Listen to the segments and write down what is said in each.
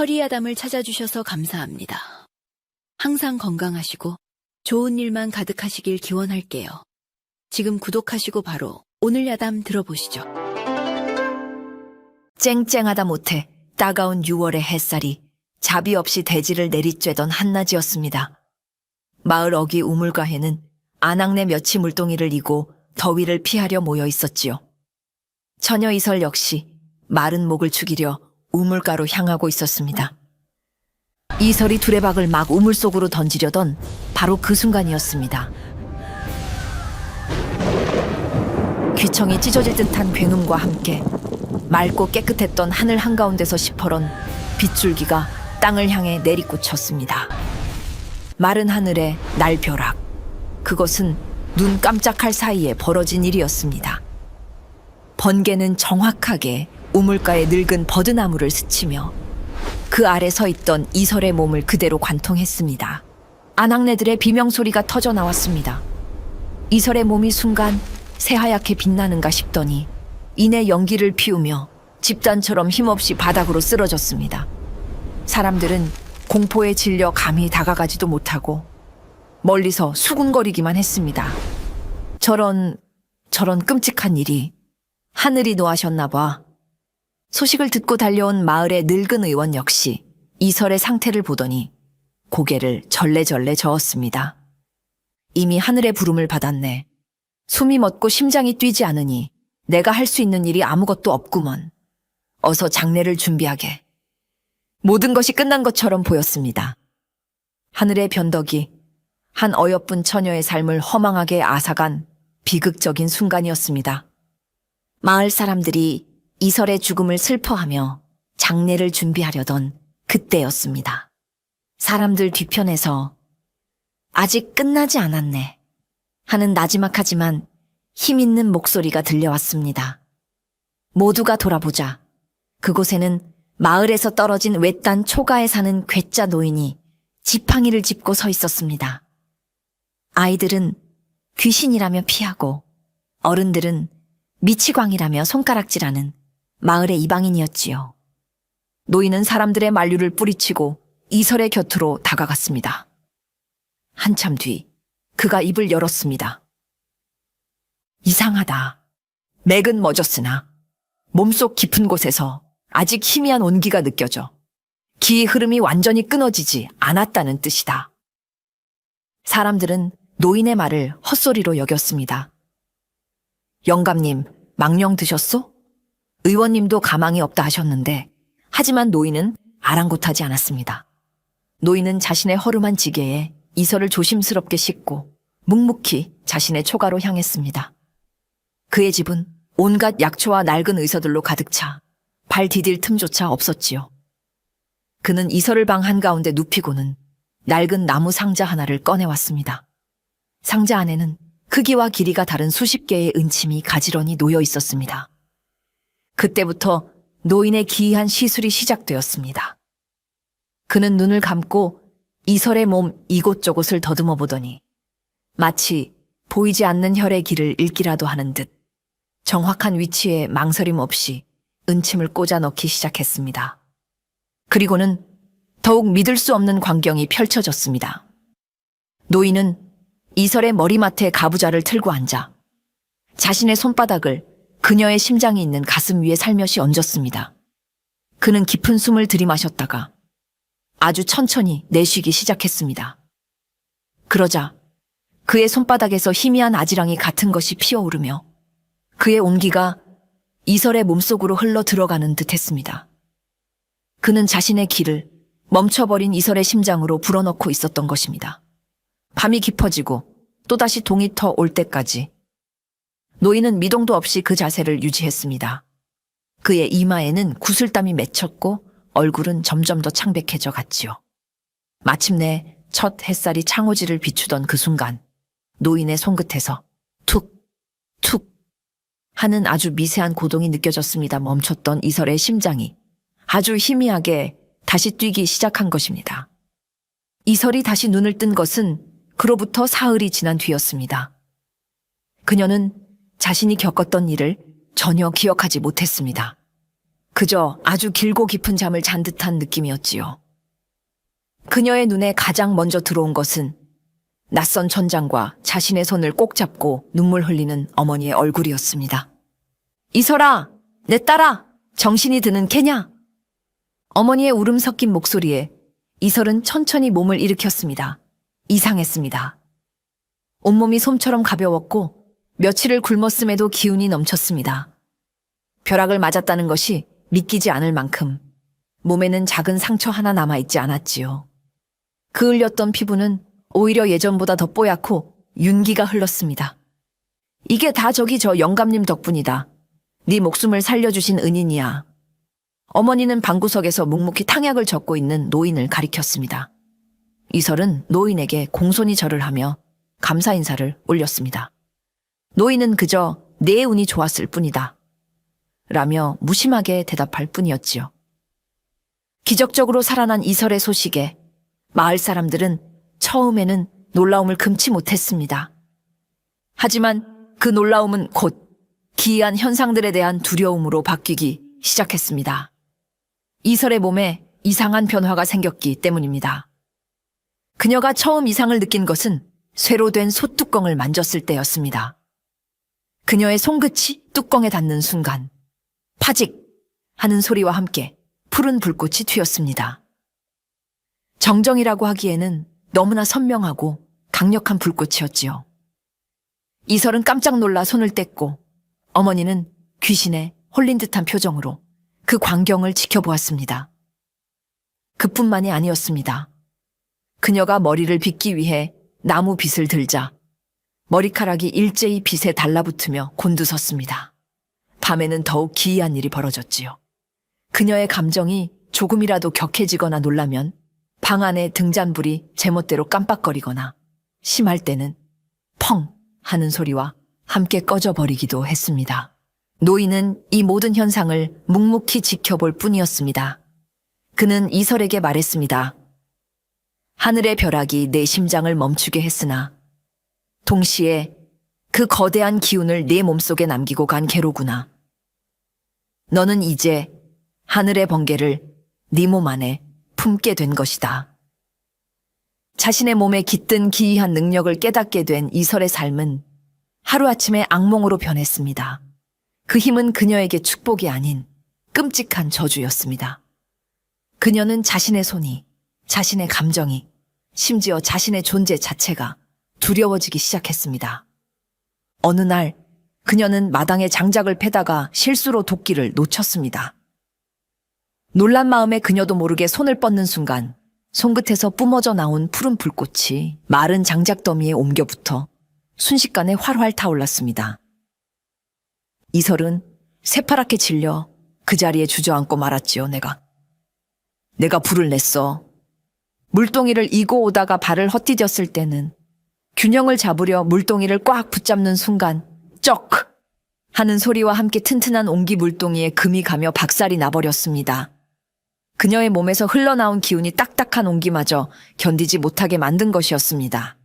허리야담을 찾아주셔서 감사합니다. 항상 건강하시고 좋은 일만 가득하시길 기원할게요. 지금 구독하시고 바로 오늘 야담 들어보시죠. 쨍쨍하다 못해 따가운 6월의 햇살이 자비 없이 대지를 내리쬐던 한낮이었습니다. 마을 어귀 우물가에는 아낙네 몇이 물동이를 이고 더위를 피하려 모여 있었지요. 처녀 이설 역시 마른 목을 죽이려 우물가로 향하고 있었습니다. 이설이 두레박을 막 우물 속으로 던지려던 바로 그 순간이었습니다. 귀청이 찢어질 듯한 굉음과 함께 맑고 깨끗했던 하늘 한가운데서 시퍼런 빗줄기가 땅을 향해 내리꽂혔습니다. 마른 하늘에 날벼락. 그것은 눈 깜짝할 사이에 벌어진 일이었습니다. 번개는 정확하게 우물가의 늙은 버드나무를 스치며 그 아래 서 있던 이설의 몸을 그대로 관통했습니다. 아낙네들의 비명소리가 터져 나왔습니다. 이설의 몸이 순간 새하얗게 빛나는가 싶더니 이내 연기를 피우며 집단처럼 힘없이 바닥으로 쓰러졌습니다. 사람들은 공포에 질려 감히 다가가지도 못하고 멀리서 수군거리기만 했습니다. 저런 끔찍한 일이 하늘이 노하셨나 봐. 소식을 듣고 달려온 마을의 늙은 의원 역시 이설의 상태를 보더니 고개를 절레절레 저었습니다. 이미 하늘의 부름을 받았네. 숨이 멎고 심장이 뛰지 않으니 내가 할 수 있는 일이 아무것도 없구먼. 어서 장례를 준비하게. 모든 것이 끝난 것처럼 보였습니다. 하늘의 변덕이 한 어여쁜 처녀의 삶을 허망하게 앗아간 비극적인 순간이었습니다. 마을 사람들이 이설의 죽음을 슬퍼하며 장례를 준비하려던 그때였습니다. 사람들 뒤편에서 아직 끝나지 않았네 하는 나지막하지만 힘있는 목소리가 들려왔습니다. 모두가 돌아보자 그곳에는 마을에서 떨어진 외딴 초가에 사는 괴짜 노인이 지팡이를 짚고 서 있었습니다. 아이들은 귀신이라며 피하고 어른들은 미치광이라며 손가락질하는 마을의 이방인이었지요. 노인은 사람들의 만류를 뿌리치고 이설의 곁으로 다가갔습니다. 한참 뒤 그가 입을 열었습니다. 이상하다. 맥은 멎었으나 몸속 깊은 곳에서 아직 희미한 온기가 느껴져 기의 흐름이 완전히 끊어지지 않았다는 뜻이다. 사람들은 노인의 말을 헛소리로 여겼습니다. 영감님, 망령 드셨소? 의원님도 가망이 없다 하셨는데 하지만 노인은 아랑곳하지 않았습니다. 노인은 자신의 허름한 지게에 이설을 조심스럽게 싣고 묵묵히 자신의 초가로 향했습니다. 그의 집은 온갖 약초와 낡은 의서들로 가득 차 발 디딜 틈조차 없었지요. 그는 이설을 방 한가운데 눕히고는 낡은 나무 상자 하나를 꺼내왔습니다. 상자 안에는 크기와 길이가 다른 수십 개의 은침이 가지런히 놓여 있었습니다. 그때부터 노인의 기이한 시술이 시작되었습니다. 그는 눈을 감고 이설의 몸 이곳저곳을 더듬어 보더니 마치 보이지 않는 혈의 길을 읽기라도 하는 듯 정확한 위치에 망설임 없이 은침을 꽂아 넣기 시작했습니다. 그리고는 더욱 믿을 수 없는 광경이 펼쳐졌습니다. 노인은 이설의 머리맡에 가부좌를 틀고 앉아 자신의 손바닥을 그녀의 심장이 있는 가슴 위에 살며시 얹었습니다. 그는 깊은 숨을 들이마셨다가 아주 천천히 내쉬기 시작했습니다. 그러자 그의 손바닥에서 희미한 아지랑이 같은 것이 피어오르며 그의 온기가 이설의 몸속으로 흘러 들어가는 듯 했습니다. 그는 자신의 기를 멈춰버린 이설의 심장으로 불어넣고 있었던 것입니다. 밤이 깊어지고 또다시 동이 터 올 때까지 노인은 미동도 없이 그 자세를 유지했습니다. 그의 이마에는 구슬땀이 맺혔고 얼굴은 점점 더 창백해져 갔지요. 마침내 첫 햇살이 창호지를 비추던 그 순간 노인의 손끝에서 툭, 툭 하는 아주 미세한 고동이 느껴졌습니다. 멈췄던 이설의 심장이 아주 희미하게 다시 뛰기 시작한 것입니다. 이설이 다시 눈을 뜬 것은 그로부터 사흘이 지난 뒤였습니다. 그녀는 자신이 겪었던 일을 전혀 기억하지 못했습니다. 그저 아주 길고 깊은 잠을 잔 듯한 느낌이었지요. 그녀의 눈에 가장 먼저 들어온 것은 낯선 천장과 자신의 손을 꼭 잡고 눈물 흘리는 어머니의 얼굴이었습니다. 이설아, 내 딸아, 정신이 드는 캐냐? 어머니의 울음 섞인 목소리에 이설은 천천히 몸을 일으켰습니다. 이상했습니다. 온몸이 솜처럼 가벼웠고 며칠을 굶었음에도 기운이 넘쳤습니다. 벼락을 맞았다는 것이 믿기지 않을 만큼 몸에는 작은 상처 하나 남아있지 않았지요. 그을렸던 피부는 오히려 예전보다 더 뽀얗고 윤기가 흘렀습니다. 이게 다 저기 저 영감님 덕분이다. 네 목숨을 살려주신 은인이야. 어머니는 방구석에서 묵묵히 탕약을 젓고 있는 노인을 가리켰습니다. 이설은 노인에게 공손히 절을 하며 감사 인사를 올렸습니다. 노인은 그저 내 운이 좋았을 뿐이다. 라며 무심하게 대답할 뿐이었지요. 기적적으로 살아난 이설의 소식에 마을 사람들은 처음에는 놀라움을 금치 못했습니다. 하지만 그 놀라움은 곧 기이한 현상들에 대한 두려움으로 바뀌기 시작했습니다. 이설의 몸에 이상한 변화가 생겼기 때문입니다. 그녀가 처음 이상을 느낀 것은 쇠로 된 솥뚜껑을 만졌을 때였습니다. 그녀의 손끝이 뚜껑에 닿는 순간 파직 하는 소리와 함께 푸른 불꽃이 튀었습니다. 정정이라고 하기에는 너무나 선명하고 강력한 불꽃이었지요. 이설은 깜짝 놀라 손을 뗐고 어머니는 귀신에 홀린 듯한 표정으로 그 광경을 지켜보았습니다. 그뿐만이 아니었습니다. 그녀가 머리를 빗기 위해 나무 빗을 들자 머리카락이 일제히 빗에 달라붙으며 곤두섰습니다. 밤에는 더욱 기이한 일이 벌어졌지요. 그녀의 감정이 조금이라도 격해지거나 놀라면 방 안의 등잔불이 제멋대로 깜빡거리거나 심할 때는 펑 하는 소리와 함께 꺼져버리기도 했습니다. 노인은 이 모든 현상을 묵묵히 지켜볼 뿐이었습니다. 그는 이설에게 말했습니다. 하늘의 벼락이 내 심장을 멈추게 했으나 동시에 그 거대한 기운을 내 몸속에 남기고 간 개로구나. 너는 이제 하늘의 번개를 네 몸 안에 품게 된 것이다. 자신의 몸에 깃든 기이한 능력을 깨닫게 된 이설의 삶은 하루아침에 악몽으로 변했습니다. 그 힘은 그녀에게 축복이 아닌 끔찍한 저주였습니다. 그녀는 자신의 손이, 자신의 감정이, 심지어 자신의 존재 자체가 두려워지기 시작했습니다. 어느 날 그녀는 마당에 장작을 패다가 실수로 도끼를 놓쳤습니다. 놀란 마음에 그녀도 모르게 손을 뻗는 순간 손끝에서 뿜어져 나온 푸른 불꽃이 마른 장작 더미에 옮겨 붙어 순식간에 활활 타올랐습니다. 이설은 새파랗게 질려 그 자리에 주저앉고 말았지요, 내가 불을 냈어. 물동이를 이고 오다가 발을 헛디뎠을 때는 균형을 잡으려 물동이를 꽉 붙잡는 순간 쩍 하는 소리와 함께 튼튼한 옹기 물동이에 금이 가며 박살이 나버렸습니다. 그녀의 몸에서 흘러나온 기운이 딱딱한 옹기마저 견디지 못하게 만든 것이었습니다.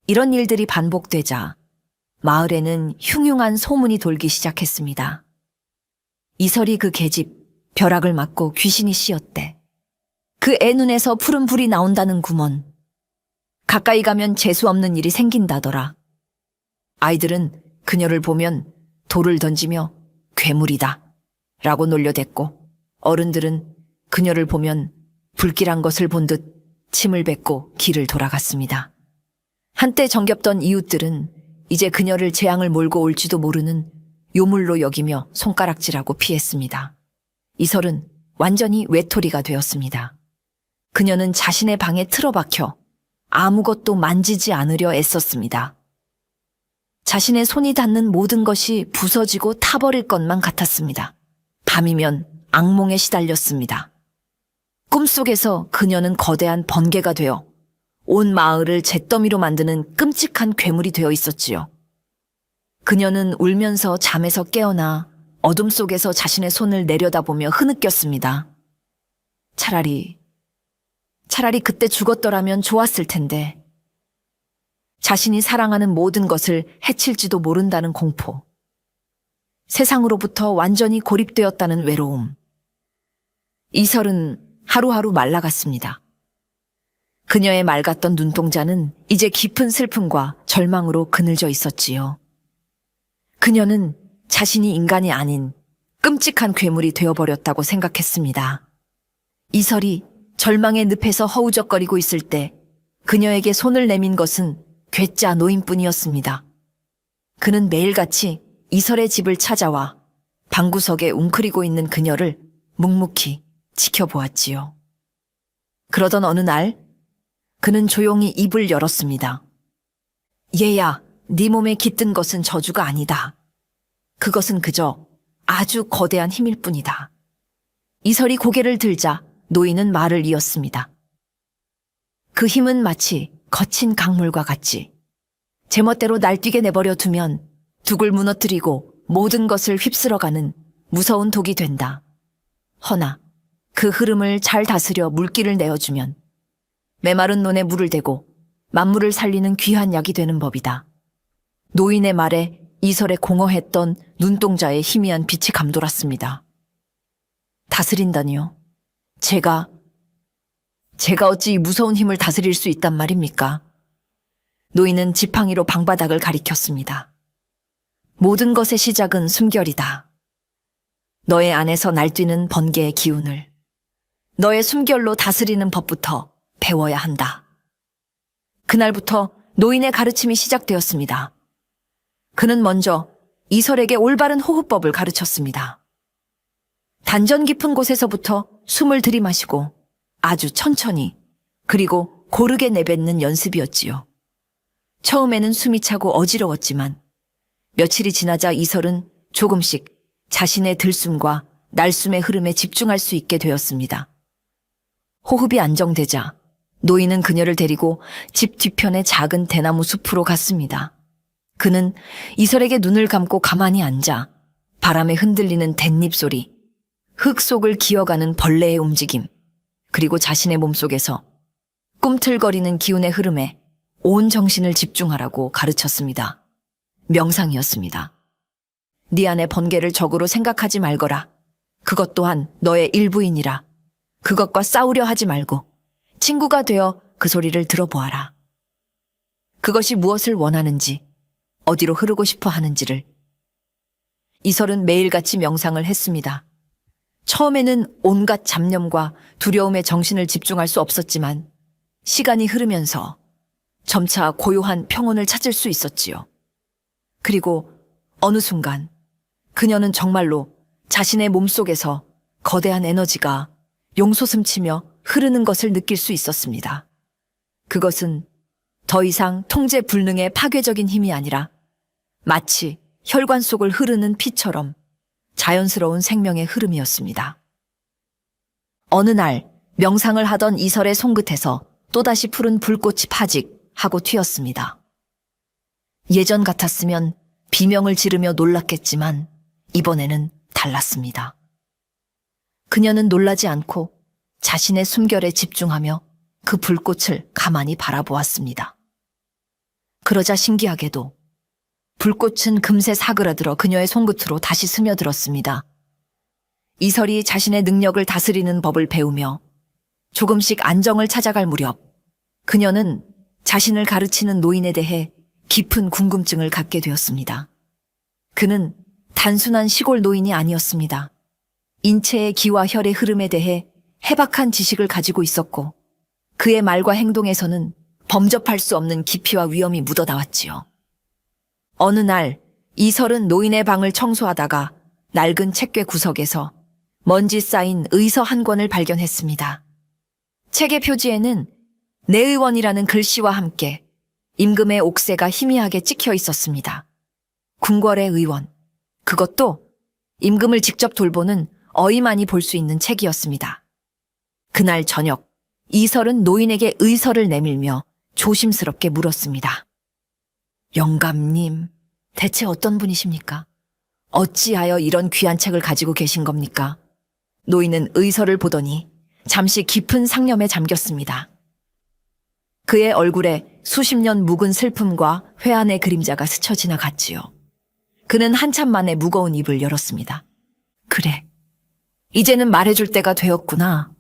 이런 일들이 반복되자 마을에는 흉흉한 소문이 돌기 시작했습니다. 이설이 그 계집 벼락을 맞고 귀신이 씌었대. 그 애 눈에서 푸른 불이 나온다는 구먼. 가까이 가면 재수없는 일이 생긴다더라. 아이들은 그녀를 보면 돌을 던지며 괴물이다 라고 놀려댔고 어른들은 그녀를 보면 불길한 것을 본 듯 침을 뱉고 길을 돌아갔습니다. 한때 정겹던 이웃들은 이제 그녀를 재앙을 몰고 올지도 모르는 요물로 여기며 손가락질하고 피했습니다. 이설은 완전히 외톨이가 되었습니다. 그녀는 자신의 방에 틀어박혀 아무것도 만지지 않으려 애썼습니다. 자신의 손이 닿는 모든 것이 부서지고 타버릴 것만 같았습니다. 밤이면 악몽에 시달렸습니다. 꿈속에서 그녀는 거대한 번개가 되어 온 마을을 잿더미로 만드는 끔찍한 괴물이 되어 있었지요. 그녀는 울면서 잠에서 깨어나 어둠 속에서 자신의 손을 내려다보며 흐느꼈습니다. 차라리 그때 죽었더라면 좋았을 텐데. 자신이 사랑하는 모든 것을 해칠지도 모른다는 공포. 세상으로부터 완전히 고립되었다는 외로움. 이설은 하루하루 말라갔습니다. 그녀의 맑았던 눈동자는 이제 깊은 슬픔과 절망으로 그늘져 있었지요. 그녀는 자신이 인간이 아닌 끔찍한 괴물이 되어버렸다고 생각했습니다. 이설이 절망의 늪에서 허우적거리고 있을 때 그녀에게 손을 내민 것은 괴짜 노인뿐이었습니다. 그는 매일같이 이설의 집을 찾아와 방구석에 웅크리고 있는 그녀를 묵묵히 지켜보았지요. 그러던 어느 날 그는 조용히 입을 열었습니다. 얘야, 네 몸에 깃든 것은 저주가 아니다. 그것은 그저 아주 거대한 힘일 뿐이다. 이설이 고개를 들자 노인은 말을 이었습니다. 그 힘은 마치 거친 강물과 같이 제멋대로 날뛰게 내버려 두면 둑을 무너뜨리고 모든 것을 휩쓸어가는 무서운 독이 된다. 허나 그 흐름을 잘 다스려 물기를 내어주면 메마른 논에 물을 대고 만물을 살리는 귀한 약이 되는 법이다. 노인의 말에 이설에 공허했던 눈동자에 희미한 빛이 감돌았습니다. 다스린다니요? 제가 어찌 이 무서운 힘을 다스릴 수 있단 말입니까? 노인은 지팡이로 방바닥을 가리켰습니다. 모든 것의 시작은 숨결이다. 너의 안에서 날뛰는 번개의 기운을 너의 숨결로 다스리는 법부터 배워야 한다. 그날부터 노인의 가르침이 시작되었습니다. 그는 먼저 이설에게 올바른 호흡법을 가르쳤습니다. 단전 깊은 곳에서부터 숨을 들이마시고 아주 천천히 그리고 고르게 내뱉는 연습이었지요. 처음에는 숨이 차고 어지러웠지만 며칠이 지나자 이설은 조금씩 자신의 들숨과 날숨의 흐름에 집중할 수 있게 되었습니다. 호흡이 안정되자 노인은 그녀를 데리고 집 뒤편의 작은 대나무 숲으로 갔습니다. 그는 이설에게 눈을 감고 가만히 앉아 바람에 흔들리는 댄잎 소리, 흙 속을 기어가는 벌레의 움직임, 그리고 자신의 몸속에서 꿈틀거리는 기운의 흐름에 온 정신을 집중하라고 가르쳤습니다. 명상이었습니다. 네 안의 번개를 적으로 생각하지 말거라. 그것 또한 너의 일부이니라. 그것과 싸우려 하지 말고 친구가 되어 그 소리를 들어보아라. 그것이 무엇을 원하는지, 어디로 흐르고 싶어 하는지를. 이설은 매일같이 명상을 했습니다. 처음에는 온갖 잡념과 두려움에 정신을 집중할 수 없었지만 시간이 흐르면서 점차 고요한 평온을 찾을 수 있었지요. 그리고 어느 순간 그녀는 정말로 자신의 몸속에서 거대한 에너지가 용솟음치며 흐르는 것을 느낄 수 있었습니다. 그것은 더 이상 통제 불능의 파괴적인 힘이 아니라 마치 혈관 속을 흐르는 피처럼 자연스러운 생명의 흐름이었습니다. 어느 날 명상을 하던 이설의 손끝에서 또다시 푸른 불꽃이 파직 하고 튀었습니다. 예전 같았으면 비명을 지르며 놀랐겠지만 이번에는 달랐습니다. 그녀는 놀라지 않고 자신의 숨결에 집중하며 그 불꽃을 가만히 바라보았습니다. 그러자 신기하게도 불꽃은 금세 사그라들어 그녀의 손끝으로 다시 스며들었습니다. 이설이 자신의 능력을 다스리는 법을 배우며 조금씩 안정을 찾아갈 무렵 그녀는 자신을 가르치는 노인에 대해 깊은 궁금증을 갖게 되었습니다. 그는 단순한 시골 노인이 아니었습니다. 인체의 기와 혈의 흐름에 대해 해박한 지식을 가지고 있었고 그의 말과 행동에서는 범접할 수 없는 깊이와 위험이 묻어나왔지요. 어느 날 이설은 노인의 방을 청소하다가 낡은 책괴 구석에서 먼지 쌓인 의서 한 권을 발견했습니다. 책의 표지에는 내의원이라는 글씨와 함께 임금의 옥새가 희미하게 찍혀 있었습니다. 궁궐의 의원, 그것도 임금을 직접 돌보는 어이만이 볼 수 있는 책이었습니다. 그날 저녁 이설은 노인에게 의서를 내밀며 조심스럽게 물었습니다. 영감님, 대체 어떤 분이십니까? 어찌하여 이런 귀한 책을 가지고 계신 겁니까? 노인은 의서를 보더니 잠시 깊은 상념에 잠겼습니다. 그의 얼굴에 수십 년 묵은 슬픔과 회한의 그림자가 스쳐 지나갔지요. 그는 한참 만에 무거운 입을 열었습니다. 그래, 이제는 말해줄 때가 되었구나.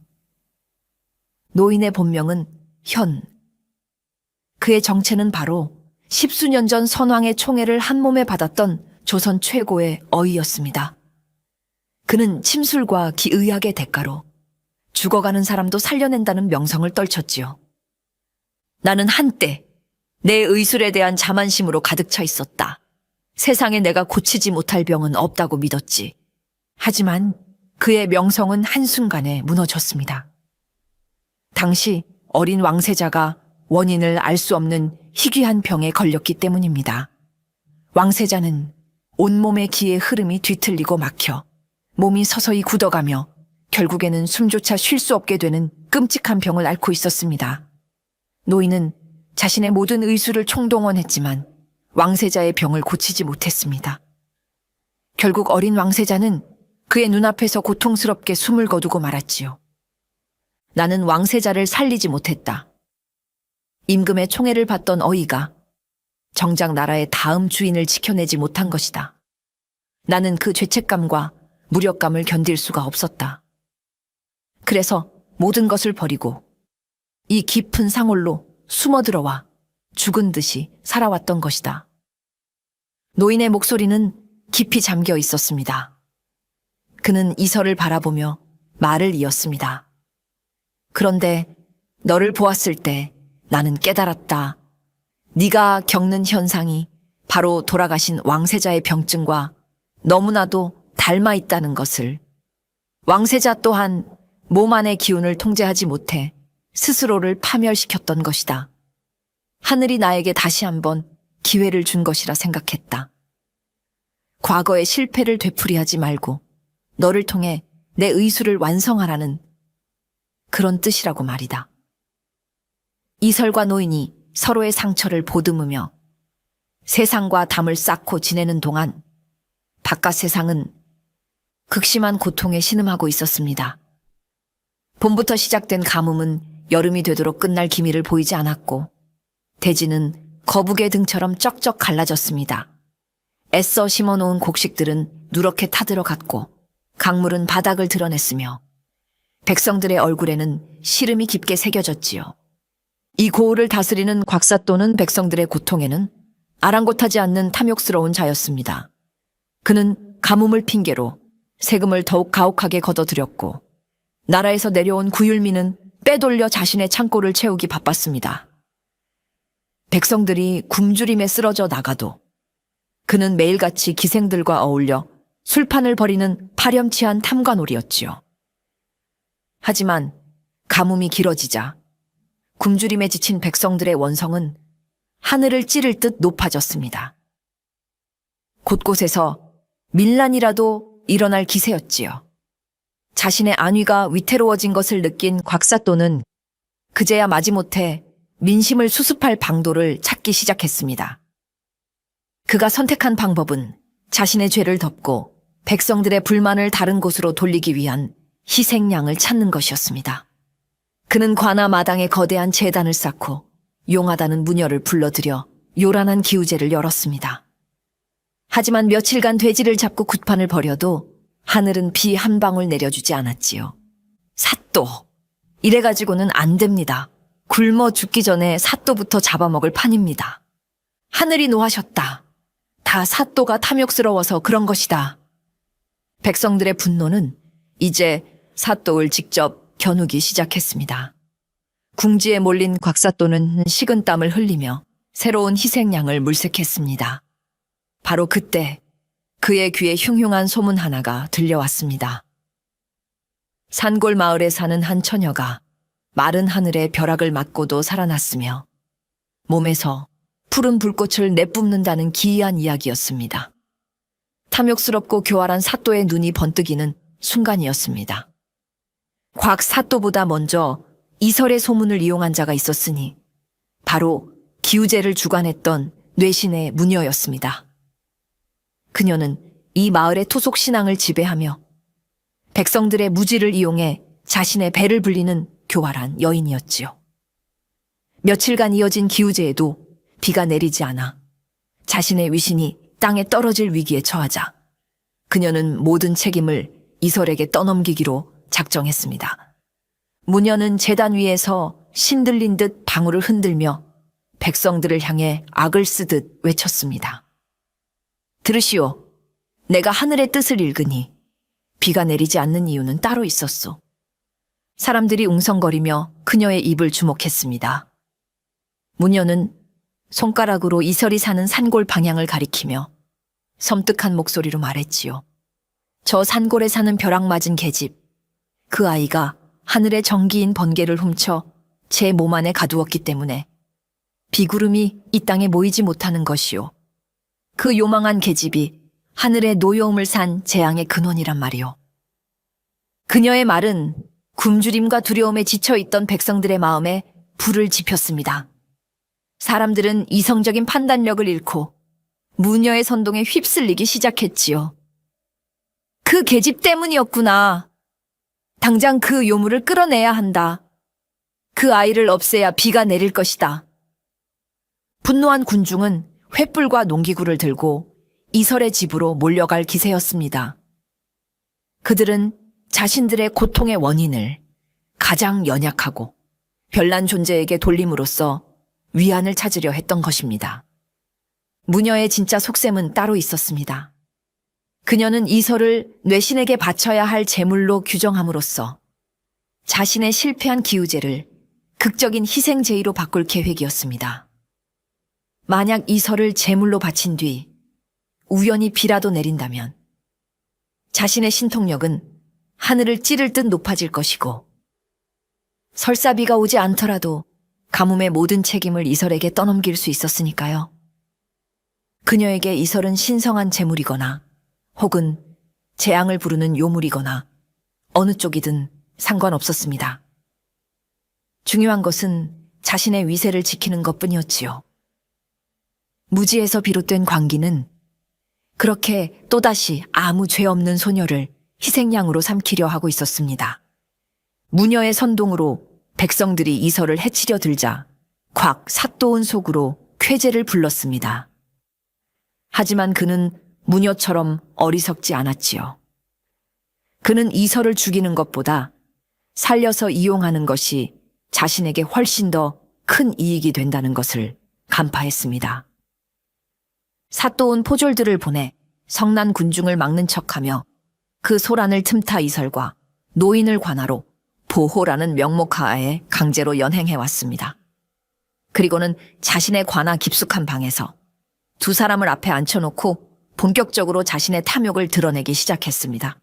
노인의 본명은 현. 그의 정체는 바로 십수년 전 선왕의 총애를 한 몸에 받았던 조선 최고의 어이였습니다. 그는 침술과 기의학의 대가로 죽어가는 사람도 살려낸다는 명성을 떨쳤지요. 나는 한때 내 의술에 대한 자만심으로 가득 차 있었다. 세상에 내가 고치지 못할 병은 없다고 믿었지. 하지만 그의 명성은 한순간에 무너졌습니다. 당시 어린 왕세자가 원인을 알 수 없는 희귀한 병에 걸렸기 때문입니다. 왕세자는 온몸의 기의 흐름이 뒤틀리고 막혀 몸이 서서히 굳어가며 결국에는 숨조차 쉴 수 없게 되는 끔찍한 병을 앓고 있었습니다. 노인은 자신의 모든 의술을 총동원했지만 왕세자의 병을 고치지 못했습니다. 결국 어린 왕세자는 그의 눈앞에서 고통스럽게 숨을 거두고 말았지요. 나는 왕세자를 살리지 못했다. 임금의 총애를 받던 어이가 정작 나라의 다음 주인을 지켜내지 못한 것이다. 나는 그 죄책감과 무력감을 견딜 수가 없었다. 그래서 모든 것을 버리고 이 깊은 상홀로 숨어들어와 죽은 듯이 살아왔던 것이다. 노인의 목소리는 깊이 잠겨 있었습니다. 그는 이설을 바라보며 말을 이었습니다. 그런데 너를 보았을 때 나는 깨달았다. 네가 겪는 현상이 바로 돌아가신 왕세자의 병증과 너무나도 닮아 있다는 것을. 왕세자 또한 몸 안의 기운을 통제하지 못해 스스로를 파멸시켰던 것이다. 하늘이 나에게 다시 한번 기회를 준 것이라 생각했다. 과거의 실패를 되풀이하지 말고 너를 통해 내 의술을 완성하라는 그런 뜻이라고 말이다. 이설과 노인이 서로의 상처를 보듬으며 세상과 담을 쌓고 지내는 동안 바깥 세상은 극심한 고통에 신음하고 있었습니다. 봄부터 시작된 가뭄은 여름이 되도록 끝날 기미를 보이지 않았고 대지는 거북의 등처럼 쩍쩍 갈라졌습니다. 애써 심어놓은 곡식들은 누렇게 타들어갔고 강물은 바닥을 드러냈으며 백성들의 얼굴에는 시름이 깊게 새겨졌지요. 이 고을을 다스리는 곽사또는 백성들의 고통에는 아랑곳하지 않는 탐욕스러운 자였습니다. 그는 가뭄을 핑계로 세금을 더욱 가혹하게 걷어들였고 나라에서 내려온 구율민은 빼돌려 자신의 창고를 채우기 바빴습니다. 백성들이 굶주림에 쓰러져 나가도 그는 매일같이 기생들과 어울려 술판을 벌이는 파렴치한 탐관오리였지요. 하지만 가뭄이 길어지자 굶주림에 지친 백성들의 원성은 하늘을 찌를 듯 높아졌습니다. 곳곳에서 밀란이라도 일어날 기세였지요. 자신의 안위가 위태로워진 것을 느낀 곽사또는 그제야 마지못해 민심을 수습할 방도를 찾기 시작했습니다. 그가 선택한 방법은 자신의 죄를 덮고 백성들의 불만을 다른 곳으로 돌리기 위한 희생양을 찾는 것이었습니다. 그는 관아 마당에 거대한 제단을 쌓고 용하다는 무녀를 불러들여 요란한 기우제를 열었습니다. 하지만 며칠간 돼지를 잡고 굿판을 벌여도 하늘은 비 한 방울 내려주지 않았지요. 사또! 이래가지고는 안 됩니다. 굶어 죽기 전에 사또부터 잡아먹을 판입니다. 하늘이 노하셨다. 다 사또가 탐욕스러워서 그런 것이다. 백성들의 분노는 이제 사또를 직접 겨누기 시작했습니다. 궁지에 몰린 곽사또는 식은땀을 흘리며 새로운 희생양을 물색했습니다. 바로 그때 그의 귀에 흉흉한 소문 하나가 들려왔습니다. 산골 마을에 사는 한 처녀가 마른 하늘의 벼락을 맞고도 살아났으며 몸에서 푸른 불꽃을 내뿜는다는 기이한 이야기였습니다. 탐욕스럽고 교활한 사또의 눈이 번뜩이는 순간이었습니다. 곽 사또보다 먼저 이설의 소문을 이용한 자가 있었으니 바로 기우제를 주관했던 뇌신의 무녀였습니다. 그녀는 이 마을의 토속 신앙을 지배하며 백성들의 무지를 이용해 자신의 배를 불리는 교활한 여인이었지요. 며칠간 이어진 기우제에도 비가 내리지 않아 자신의 위신이 땅에 떨어질 위기에 처하자 그녀는 모든 책임을 이설에게 떠넘기기로 작정했습니다. 무녀는 제단 위에서 신들린 듯 방울을 흔들며 백성들을 향해 악을 쓰듯 외쳤습니다. 들으시오. 내가 하늘의 뜻을 읽으니 비가 내리지 않는 이유는 따로 있었소. 사람들이 웅성거리며 그녀의 입을 주목했습니다. 무녀는 손가락으로 이설이 사는 산골 방향을 가리키며 섬뜩한 목소리로 말했지요. 저 산골에 사는 벼락 맞은 계집, 그 아이가 하늘의 정기인 번개를 훔쳐 제 몸 안에 가두었기 때문에 비구름이 이 땅에 모이지 못하는 것이요. 그 요망한 계집이 하늘의 노여움을 산 재앙의 근원이란 말이요. 그녀의 말은 굶주림과 두려움에 지쳐있던 백성들의 마음에 불을 지폈습니다. 사람들은 이성적인 판단력을 잃고 무녀의 선동에 휩쓸리기 시작했지요. 그 계집 때문이었구나. 당장 그 요물을 끌어내야 한다. 그 아이를 없애야 비가 내릴 것이다. 분노한 군중은 횃불과 농기구를 들고 이설의 집으로 몰려갈 기세였습니다. 그들은 자신들의 고통의 원인을 가장 연약하고 별난 존재에게 돌림으로써 위안을 찾으려 했던 것입니다. 무녀의 진짜 속셈은 따로 있었습니다. 그녀는 이설을 뇌신에게 바쳐야 할 제물로 규정함으로써 자신의 실패한 기우제를 극적인 희생 제의로 바꿀 계획이었습니다. 만약 이설을 제물로 바친 뒤 우연히 비라도 내린다면 자신의 신통력은 하늘을 찌를 듯 높아질 것이고 설사 비가 오지 않더라도 가뭄의 모든 책임을 이설에게 떠넘길 수 있었으니까요. 그녀에게 이설은 신성한 제물이거나 혹은 재앙을 부르는 요물이거나 어느 쪽이든 상관없었습니다. 중요한 것은 자신의 위세를 지키는 것뿐이었지요. 무지에서 비롯된 광기는 그렇게 또다시 아무 죄 없는 소녀를 희생양으로 삼키려 하고 있었습니다. 무녀의 선동으로 백성들이 이설을 해치려 들자 곽 삿도운 속으로 쾌재를 불렀습니다. 하지만 그는 무녀처럼 어리석지 않았지요. 그는 이설을 죽이는 것보다 살려서 이용하는 것이 자신에게 훨씬 더 큰 이익이 된다는 것을 간파했습니다. 삿도운 포졸들을 보내 성난 군중을 막는 척하며 그 소란을 틈타 이설과 노인을 관하로 보호라는 명목하에 강제로 연행해왔습니다. 그리고는 자신의 관하 깊숙한 방에서 두 사람을 앞에 앉혀놓고 본격적으로 자신의 탐욕을 드러내기 시작했습니다.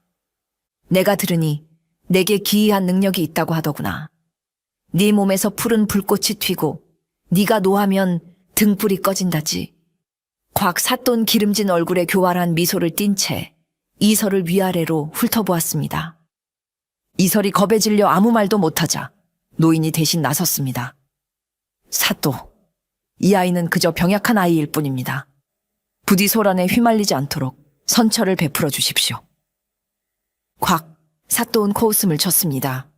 내가 들으니 내게 기이한 능력이 있다고 하더구나. 네 몸에서 푸른 불꽃이 튀고 네가 노하면 등불이 꺼진다지. 곽 삿돈 기름진 얼굴에 교활한 미소를 띤 채 이설을 위아래로 훑어보았습니다. 이설이 겁에 질려 아무 말도 못하자 노인이 대신 나섰습니다. 삿도, 이 아이는 그저 병약한 아이일 뿐입니다. 부디 소란에 휘말리지 않도록 선처를 베풀어 주십시오. 곽 삿도운 코웃음을 쳤습니다.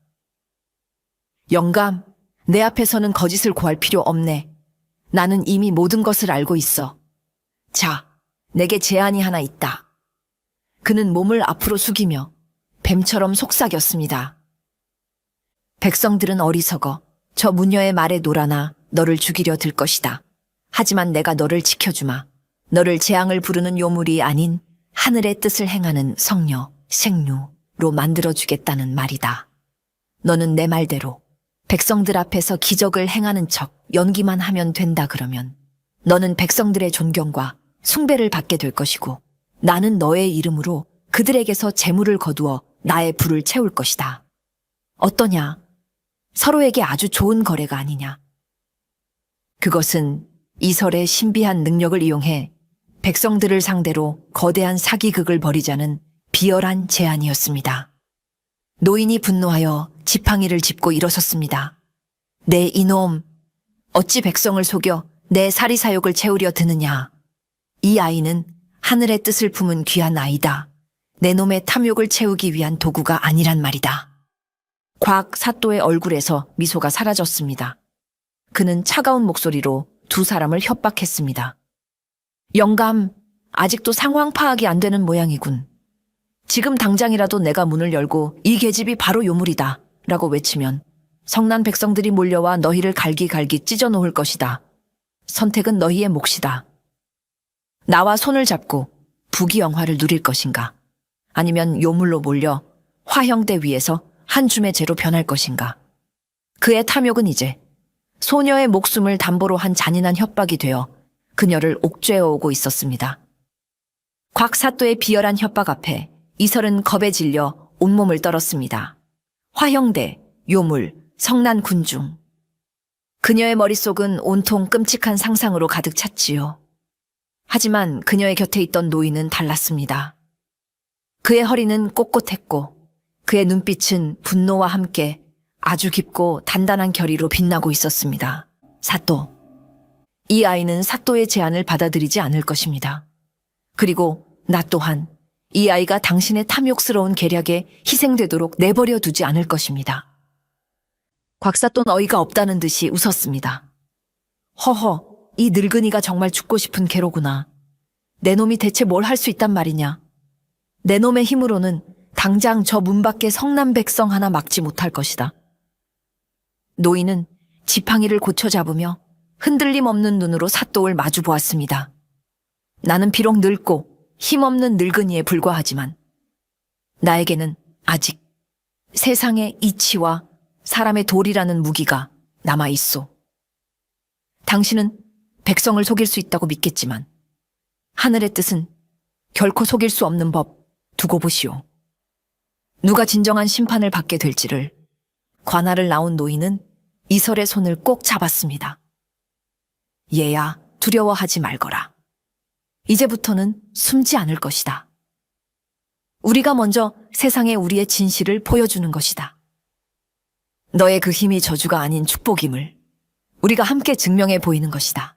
영감, 내 앞에서는 거짓을 고할 필요 없네. 나는 이미 모든 것을 알고 있어. 자, 내게 제안이 하나 있다. 그는 몸을 앞으로 숙이며 뱀처럼 속삭였습니다. 백성들은 어리석어 저 무녀의 말에 놀아나 너를 죽이려 들 것이다. 하지만 내가 너를 지켜주마. 너를 재앙을 부르는 요물이 아닌 하늘의 뜻을 행하는 성녀, 생류로 만들어주겠다는 말이다. 너는 내 말대로 백성들 앞에서 기적을 행하는 척 연기만 하면 된다 그러면 너는 백성들의 존경과 숭배를 받게 될 것이고 나는 너의 이름으로 그들에게서 재물을 거두어 나의 부를 채울 것이다. 어떠냐? 서로에게 아주 좋은 거래가 아니냐? 그것은 이설의 신비한 능력을 이용해 백성들을 상대로 거대한 사기극을 벌이자는 비열한 제안이었습니다. 노인이 분노하여 지팡이를 짚고 일어섰습니다. 내 이놈, 어찌 백성을 속여 내 사리사욕을 채우려 드느냐? 이 아이는 하늘의 뜻을 품은 귀한 아이다. 내 놈의 탐욕을 채우기 위한 도구가 아니란 말이다. 곽 삿도의 얼굴에서 미소가 사라졌습니다. 그는 차가운 목소리로 두 사람을 협박했습니다. 영감, 아직도 상황 파악이 안 되는 모양이군. 지금 당장이라도 내가 문을 열고 이 계집이 바로 요물이다 라고 외치면 성난 백성들이 몰려와 너희를 갈기갈기 찢어 놓을 것이다. 선택은 너희의 몫이다. 나와 손을 잡고 부귀영화를 누릴 것인가? 아니면 요물로 몰려 화형대 위에서 한 줌의 재로 변할 것인가? 그의 탐욕은 이제 소녀의 목숨을 담보로 한 잔인한 협박이 되어 그녀를 옥죄어 오고 있었습니다. 곽사또의 비열한 협박 앞에 이설은 겁에 질려 온몸을 떨었습니다. 화형대, 요물, 성난 군중. 그녀의 머릿속은 온통 끔찍한 상상으로 가득 찼지요. 하지만 그녀의 곁에 있던 노인은 달랐습니다. 그의 허리는 꼿꼿했고 그의 눈빛은 분노와 함께 아주 깊고 단단한 결의로 빛나고 있었습니다. 사또. 이 아이는 사또의 제안을 받아들이지 않을 것입니다. 그리고 나 또한 이 아이가 당신의 탐욕스러운 계략에 희생되도록 내버려 두지 않을 것입니다. 곽사또는 어이가 없다는 듯이 웃었습니다. 허허, 이 늙은이가 정말 죽고 싶은 개로구나. 내 놈이 대체 뭘 할 수 있단 말이냐. 내 놈의 힘으로는 당장 저 문 밖에 성남 백성 하나 막지 못할 것이다. 노인은 지팡이를 고쳐 잡으며 흔들림 없는 눈으로 사또를 마주 보았습니다. 나는 비록 늙고 힘없는 늙은이에 불과하지만 나에게는 아직 세상의 이치와 사람의 도리라는 무기가 남아있소. 당신은 백성을 속일 수 있다고 믿겠지만 하늘의 뜻은 결코 속일 수 없는 법 두고 보시오. 누가 진정한 심판을 받게 될지를 관할을 나온 노인은 이설의 손을 꼭 잡았습니다. 얘야, 두려워하지 말거라. 이제부터는 숨지 않을 것이다. 우리가 먼저 세상에 우리의 진실을 보여주는 것이다. 너의 그 힘이 저주가 아닌 축복임을 우리가 함께 증명해 보이는 것이다.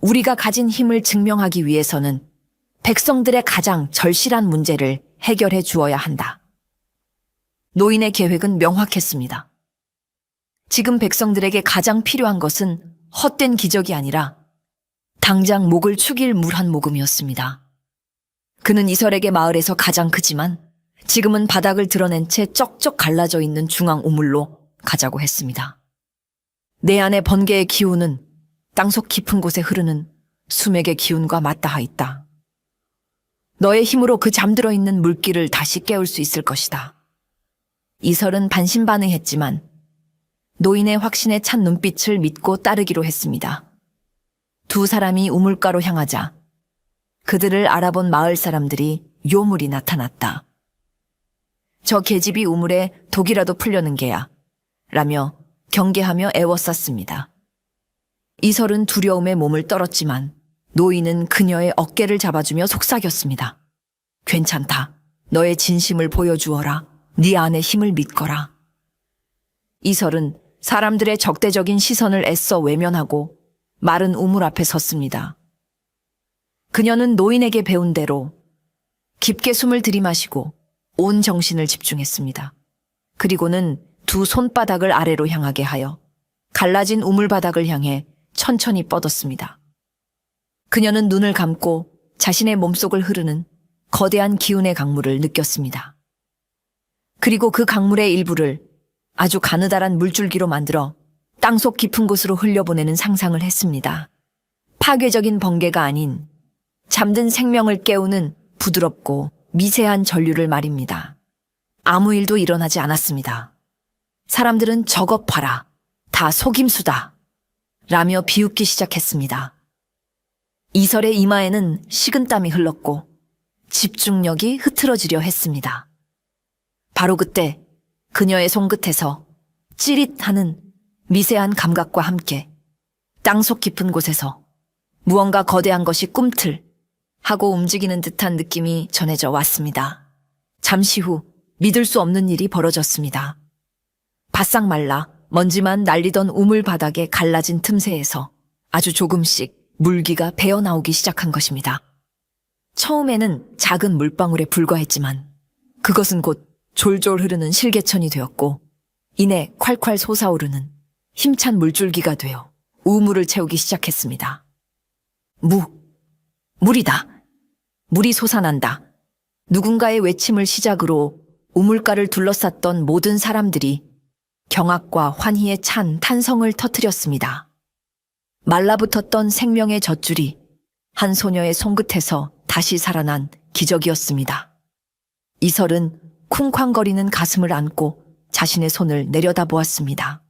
우리가 가진 힘을 증명하기 위해서는 백성들의 가장 절실한 문제를 해결해 주어야 한다. 노인의 계획은 명확했습니다. 지금 백성들에게 가장 필요한 것은 헛된 기적이 아니라 당장 목을 축일 물 한 모금이었습니다. 그는 이설에게 마을에서 가장 크지만 지금은 바닥을 드러낸 채 쩍쩍 갈라져 있는 중앙 우물로 가자고 했습니다. 내 안의 번개의 기운은 땅속 깊은 곳에 흐르는 수맥의 기운과 맞닿아 있다. 너의 힘으로 그 잠들어 있는 물길을 다시 깨울 수 있을 것이다. 이설은 반신반의했지만 노인의 확신에 찬 눈빛을 믿고 따르기로 했습니다. 두 사람이 우물가로 향하자 그들을 알아본 마을 사람들이 요물이 나타났다. 저 계집이 우물에 독이라도 풀려는 게야 라며 경계하며 애워쌌습니다. 이설은 두려움에 몸을 떨었지만 노인은 그녀의 어깨를 잡아주며 속삭였습니다. 괜찮다. 너의 진심을 보여주어라. 네 안의 힘을 믿거라. 이설은 사람들의 적대적인 시선을 애써 외면하고 마른 우물 앞에 섰습니다. 그녀는 노인에게 배운 대로 깊게 숨을 들이마시고 온 정신을 집중했습니다. 그리고는 두 손바닥을 아래로 향하게 하여 갈라진 우물바닥을 향해 천천히 뻗었습니다. 그녀는 눈을 감고 자신의 몸속을 흐르는 거대한 기운의 강물을 느꼈습니다. 그리고 그 강물의 일부를 아주 가느다란 물줄기로 만들어 땅속 깊은 곳으로 흘려보내는 상상을 했습니다. 파괴적인 번개가 아닌 잠든 생명을 깨우는 부드럽고 미세한 전류를 말입니다. 아무 일도 일어나지 않았습니다. 사람들은 저것 봐라. 다 속임수다. 라며 비웃기 시작했습니다. 이설의 이마에는 식은땀이 흘렀고 집중력이 흐트러지려 했습니다. 바로 그때 그녀의 손끝에서 찌릿하는 미세한 감각과 함께 땅속 깊은 곳에서 무언가 거대한 것이 꿈틀 하고 움직이는 듯한 느낌이 전해져 왔습니다. 잠시 후 믿을 수 없는 일이 벌어졌습니다. 바싹 말라 먼지만 날리던 우물 바닥에 갈라진 틈새에서 아주 조금씩 물기가 배어나오기 시작한 것입니다. 처음에는 작은 물방울에 불과했지만 그것은 곧 졸졸 흐르는 실개천이 되었고 이내 콸콸 솟아오르는 힘찬 물줄기가 되어 우물을 채우기 시작했습니다. 물이다. 물이 솟아난다. 누군가의 외침을 시작으로 우물가를 둘러쌌던 모든 사람들이 경악과 환희에 찬 탄성을 터뜨렸습니다. 말라붙었던 생명의 젖줄이 한 소녀의 손끝에서 다시 살아난 기적이었습니다. 이설은 쿵쾅거리는 가슴을 안고 자신의 손을 내려다보았습니다.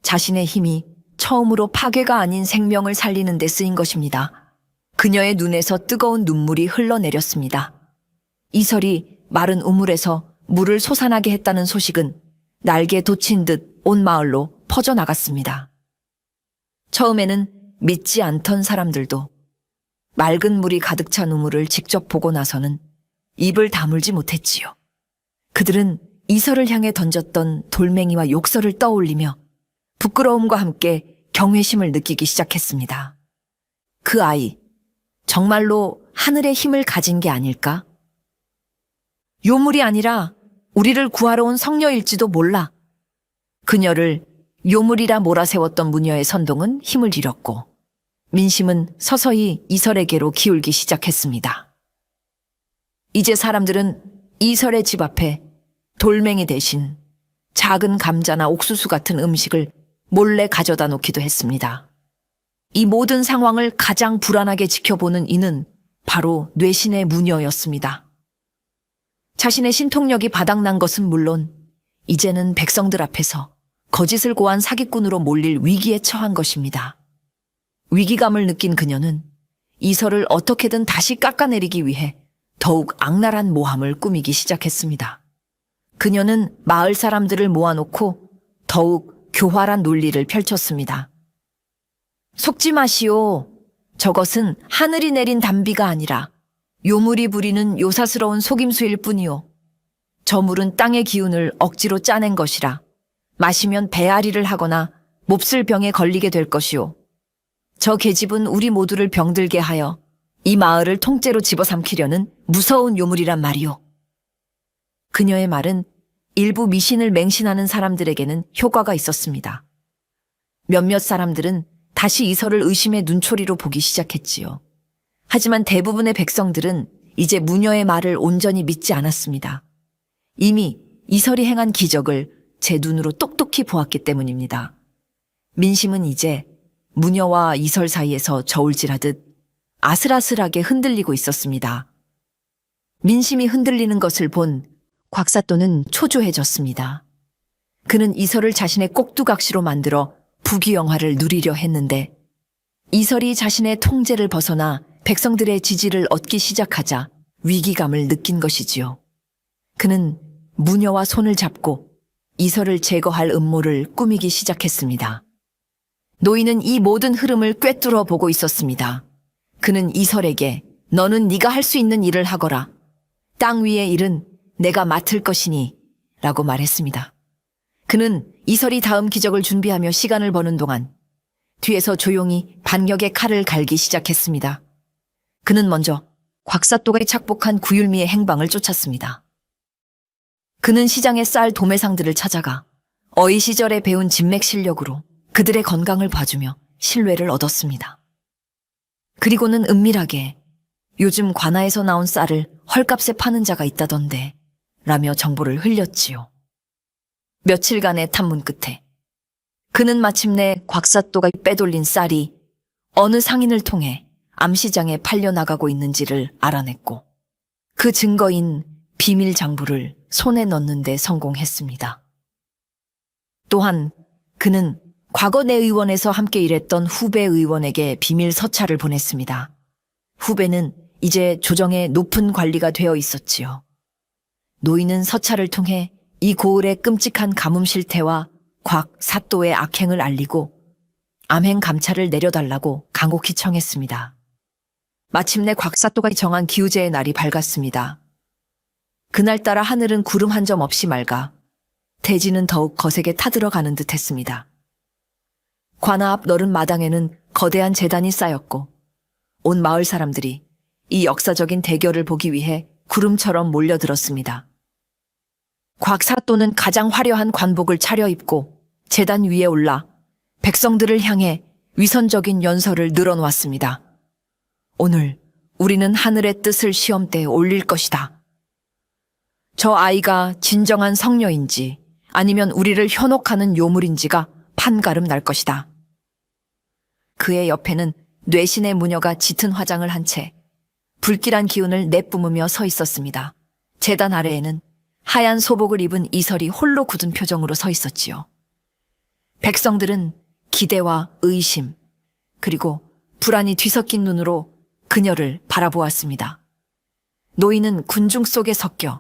자신의 힘이 처음으로 파괴가 아닌 생명을 살리는 데 쓰인 것입니다. 그녀의 눈에서 뜨거운 눈물이 흘러내렸습니다. 이설이 마른 우물에서 물을 솟아나게 했다는 소식은 날개에 돋친 듯 온 마을로 퍼져나갔습니다. 처음에는 믿지 않던 사람들도 맑은 물이 가득 찬 우물을 직접 보고 나서는 입을 다물지 못했지요. 그들은 이설을 향해 던졌던 돌멩이와 욕설을 떠올리며 부끄러움과 함께 경외심을 느끼기 시작했습니다. 그 아이, 정말로 하늘의 힘을 가진 게 아닐까? 요물이 아니라 우리를 구하러 온 성녀일지도 몰라. 그녀를 요물이라 몰아세웠던 무녀의 선동은 힘을 잃었고 민심은 서서히 이설에게로 기울기 시작했습니다. 이제 사람들은 이설의 집 앞에 돌멩이 대신 작은 감자나 옥수수 같은 음식을 몰래 가져다 놓기도 했습니다. 이 모든 상황을 가장 불안하게 지켜보는 이는 바로 뇌신의 무녀였습니다. 자신의 신통력이 바닥난 것은 물론 이제는 백성들 앞에서 거짓을 고한 사기꾼으로 몰릴 위기에 처한 것입니다. 위기감을 느낀 그녀는 이설을 어떻게든 다시 깎아내리기 위해 더욱 악랄한 모함을 꾸미기 시작했습니다. 그녀는 마을 사람들을 모아놓고 더욱 교활한 논리를 펼쳤습니다. 속지 마시오. 저것은 하늘이 내린 단비가 아니라 요물이 부리는 요사스러운 속임수일 뿐이오. 저 물은 땅의 기운을 억지로 짜낸 것이라 마시면 배앓이를 하거나 몹쓸 병에 걸리게 될 것이오. 저 계집은 우리 모두를 병들게 하여 이 마을을 통째로 집어삼키려는 무서운 요물이란 말이오. 그녀의 말은 일부 미신을 맹신하는 사람들에게는 효과가 있었습니다. 몇몇 사람들은 다시 이설을 의심의 눈초리로 보기 시작했지요. 하지만 대부분의 백성들은 이제 무녀의 말을 온전히 믿지 않았습니다. 이미 이설이 행한 기적을 제 눈으로 똑똑히 보았기 때문입니다. 민심은 이제 무녀와 이설 사이에서 저울질하듯 아슬아슬하게 흔들리고 있었습니다. 민심이 흔들리는 것을 본 곽사또는 초조해졌습니다. 그는 이설을 자신의 꼭두각시로 만들어 부귀영화를 누리려 했는데 이설이 자신의 통제를 벗어나 백성들의 지지를 얻기 시작하자 위기감을 느낀 것이지요. 그는 무녀와 손을 잡고 이설을 제거할 음모를 꾸미기 시작했습니다. 노인은 이 모든 흐름을 꿰뚫어 보고 있었습니다. 그는 이설에게 너는 네가 할 수 있는 일을 하거라. 땅 위의 일은 내가 맡을 것이니 라고 말했습니다. 그는 이설이 다음 기적을 준비하며 시간을 버는 동안 뒤에서 조용히 반격의 칼을 갈기 시작했습니다. 그는 먼저 곽사또가 착복한 구율미의 행방을 쫓았습니다. 그는 시장에 쌀 도매상들을 찾아가 어이 시절에 배운 진맥 실력으로 그들의 건강을 봐주며 신뢰를 얻었습니다. 그리고는 은밀하게 요즘 관아에서 나온 쌀을 헐값에 파는 자가 있다던데 라며 정보를 흘렸지요. 며칠간의 탐문 끝에 그는 마침내 곽사또가 빼돌린 쌀이 어느 상인을 통해 암시장에 팔려나가고 있는지를 알아냈고 그 증거인 비밀 장부를 손에 넣는 데 성공했습니다. 또한 그는 과거 내 의원에서 함께 일했던 후배 의원에게 비밀 서찰을 보냈습니다. 후배는 이제 조정의 높은 관리가 되어 있었지요. 노인은 서찰을 통해 이 고을의 끔찍한 가뭄 실태와 곽 사또의 악행을 알리고 암행 감찰을 내려달라고 간곡히 청했습니다. 마침내 곽 사또가 정한 기우제의 날이 밝았습니다. 그날따라 하늘은 구름 한 점 없이 맑아 대지는 더욱 거세게 타들어가는 듯했습니다. 관아 앞 너른 마당에는 거대한 제단이 쌓였고 온 마을 사람들이 이 역사적인 대결을 보기 위해 구름처럼 몰려들었습니다. 곽 사또는 가장 화려한 관복을 차려입고 제단 위에 올라 백성들을 향해 위선적인 연설을 늘어놓았습니다. 오늘 우리는 하늘의 뜻을 시험대에 올릴 것이다. 저 아이가 진정한 성녀인지 아니면 우리를 현혹하는 요물인지가 판가름 날 것이다. 그의 옆에는 뇌신의 무녀가 짙은 화장을 한 채 불길한 기운을 내뿜으며 서 있었습니다. 제단 아래에는 하얀 소복을 입은 이설이 홀로 굳은 표정으로 서 있었지요. 백성들은 기대와 의심, 그리고 불안이 뒤섞인 눈으로 그녀를 바라보았습니다. 노인은 군중 속에 섞여